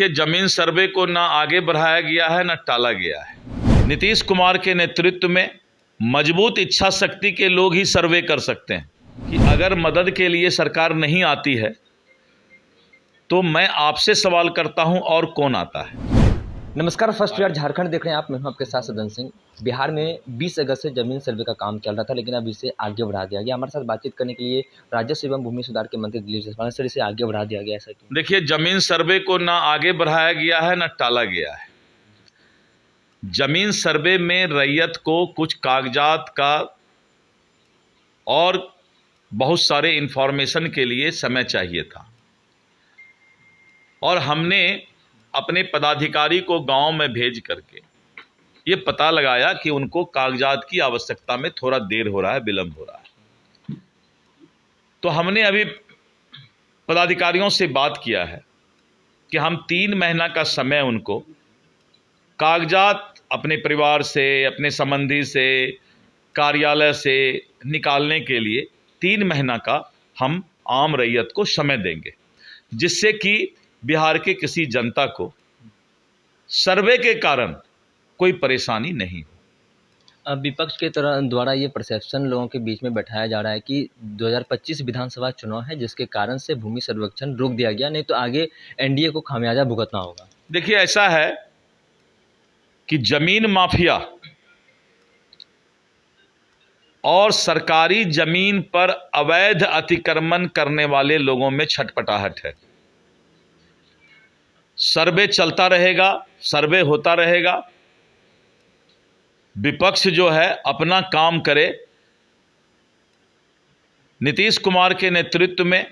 कि जमीन सर्वे को ना आगे बढ़ाया गया है ना टाला गया है। नीतीश कुमार के नेतृत्व में मजबूत इच्छा शक्ति के लोग ही सर्वे कर सकते हैं कि अगर मदद के लिए सरकार नहीं आती है तो मैं आपसे सवाल करता हूं और कौन आता है। नमस्कार, फर्स्ट ईयर झारखंड देख रहे हैं आप। मैं हूं आपके साथ सदन सिंह। बिहार में 20 अगस्त से जमीन सर्वे का काम चल रहा था, लेकिन अब इसे आगे बढ़ा दिया गया। हमारे साथ बातचीत करने के लिए राजस्व एवं भूमि सुधार के मंत्री दिलीप जायसवाल सर, इसे आगे बढ़ा दिया गया ऐसा क्यों? देखिए, जमीन सर्वे को ना आगे बढ़ाया गया है ना टाला गया है। जमीन सर्वे में रैयत को कुछ कागजात का और बहुत सारे इंफॉर्मेशन के लिए समय चाहिए था, और हमने अपने पदाधिकारी को गांव में भेज करके ये पता लगाया कि उनको कागजात की आवश्यकता में थोड़ा देर हो रहा है, विलंब हो रहा है। तो हमने अभी पदाधिकारियों से बात किया है कि हम 3 महीना का समय उनको कागजात अपने परिवार से, अपने संबंधी से, कार्यालय से निकालने के लिए 3 महीना का हम आम रैयत को समय देंगे, जिससे कि बिहार के किसी जनता को सर्वे के कारण कोई परेशानी नहीं हो। विपक्ष के द्वारा ये परसेप्शन लोगों के बीच में बैठाया जा रहा है कि 2025 विधानसभा चुनाव है, जिसके कारण से भूमि सर्वेक्षण रोक दिया गया, नहीं तो आगे एनडीए को खामियाजा भुगतना होगा। देखिए, ऐसा है कि जमीन माफिया और सरकारी जमीन पर अवैध अतिक्रमण करने वाले लोगों में छटपटाहट है। सर्वे चलता रहेगा, सर्वे होता रहेगा, विपक्ष जो है अपना काम करे। नीतीश कुमार के नेतृत्व में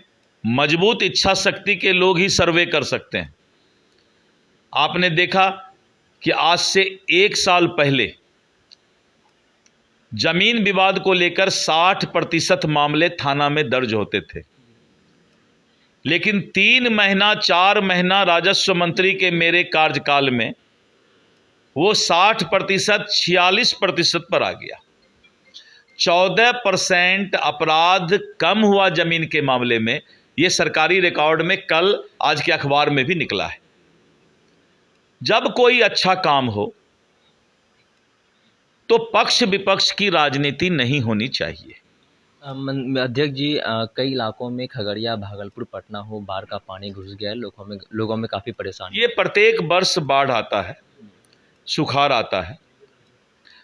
मजबूत इच्छा शक्ति के लोग ही सर्वे कर सकते हैं। आपने देखा कि आज से 1 साल पहले जमीन विवाद को लेकर 60% मामले थाना में दर्ज होते थे, लेकिन 3 महीना 4 महीना राजस्व मंत्री के मेरे कार्यकाल में वो 60% 46% पर आ गया। 14% अपराध कम हुआ जमीन के मामले में। ये सरकारी रिकॉर्ड में कल आज के अखबार में भी निकला है। जब कोई अच्छा काम हो तो पक्ष विपक्ष की राजनीति नहीं होनी चाहिए। अध्यक्ष जी, कई इलाकों में खगड़िया, भागलपुर, पटना हो, बाढ़ का पानी घुस गया है, लोगों में काफ़ी परेशानी। ये प्रत्येक वर्ष बाढ़ आता है, सुखाड़ आता है,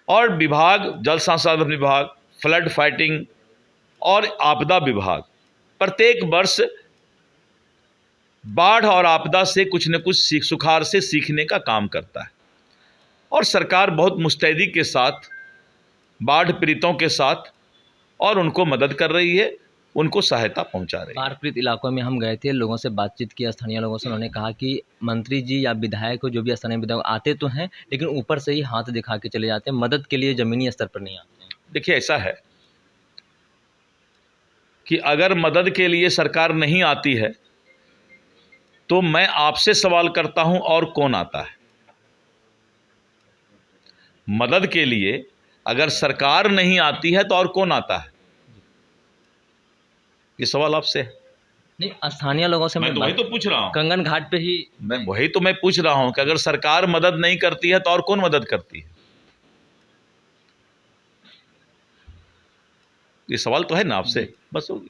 और विभाग, जल संसाधन विभाग, फ्लड फाइटिंग और आपदा विभाग प्रत्येक वर्ष बाढ़ और आपदा से कुछ न कुछ सुखाड़ से सीखने का काम करता है, और सरकार बहुत मुस्तैदी के साथ बाढ़ पीड़ितों के साथ और उनको मदद कर रही है, उनको सहायता पहुंचा रही है। बाढ़ पीड़ित इलाकों में हम गए थे, लोगों से बातचीत की, स्थानीय लोगों से। उन्होंने कहा कि मंत्री जी या विधायक को, जो भी स्थानीय विधायक आते तो हैं, लेकिन ऊपर से ही हाथ दिखा के चले जाते हैं, मदद के लिए ज़मीनी स्तर पर नहीं आते हैं। देखिए, ऐसा है कि अगर मदद के लिए सरकार नहीं आती है तो मैं आपसे सवाल करता हूं और कौन आता है। मदद के लिए अगर सरकार नहीं आती है तो और कौन आता है, ये सवाल आपसे है। नहीं, स्थानीय लोगों से मैं तो वही तो पूछ रहा हूं। कंगन घाट पे ही मैं पूछ रहा हूं कि अगर सरकार मदद नहीं करती है तो और कौन मदद करती है। ये सवाल तो है ना आपसे, बस हो गया।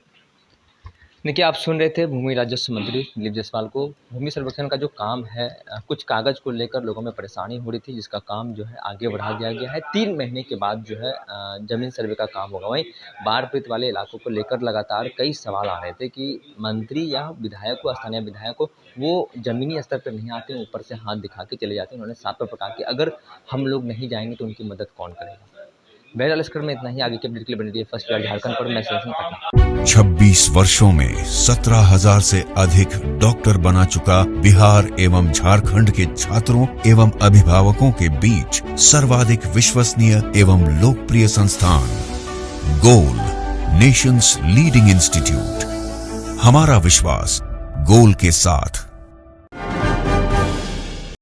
देखिए, आप सुन रहे थे भूमि राजस्व मंत्री दिलीप जायसवाल को। भूमि सर्वेक्षण का जो काम है, कुछ कागज को लेकर लोगों में परेशानी हो रही थी, जिसका काम जो है आगे बढ़ा दिया गया है। 3 महीने के बाद जो है जमीन सर्वे का काम होगा। वहीं बाढ़ पीड़ित वाले इलाकों को लेकर लगातार कई सवाल आ रहे थे कि मंत्री या विधायक को, स्थानीय विधायक को, वो जमीनी स्तर पर नहीं आते, ऊपर से हाथ दिखा के चले जाते हैं। उन्होंने साफ तौर पर कहा कि अगर हम लोग नहीं जाएंगे तो उनकी मदद कौन करेगा। बहरहाल इस क्रम में इतना ही। आगे के अपडेट के लिए बने रहिए फर्स्ट ईयर झारखंड पर। मैं सदन पटना। 26 वर्षों में 17,000 से अधिक डॉक्टर बना चुका बिहार एवं झारखंड के छात्रों एवं अभिभावकों के बीच सर्वाधिक विश्वसनीय एवं लोकप्रिय संस्थान गोल, नेशंस लीडिंग इंस्टीट्यूट। हमारा विश्वास गोल के साथ।